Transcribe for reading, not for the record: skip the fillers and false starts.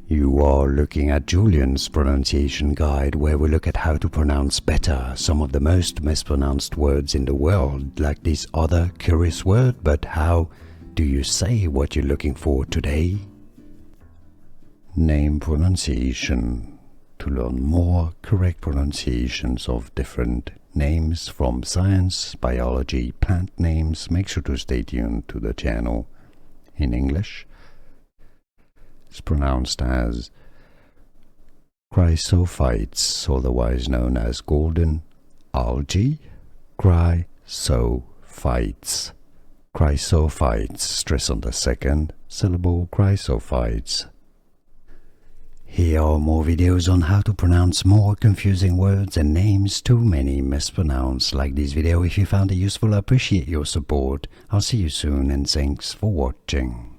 You are looking at Julian's pronunciation guide, where we look at how to pronounce better some of the most mispronounced words in the world, like this other curious word. But how do you say what you're looking for today? Name pronunciation. To learn more correct pronunciations of different names from science, biology, plant names, make sure to stay tuned to the channel. In English, it's pronounced as Chrysophytes, otherwise known as golden algae. Chrysophytes. Chrysophytes. Stress on the second syllable, chrysophytes. Here are more videos on how to pronounce more confusing words and names too many mispronounced. Like this video if you found it useful. I appreciate your support. I'll see you soon and thanks for watching.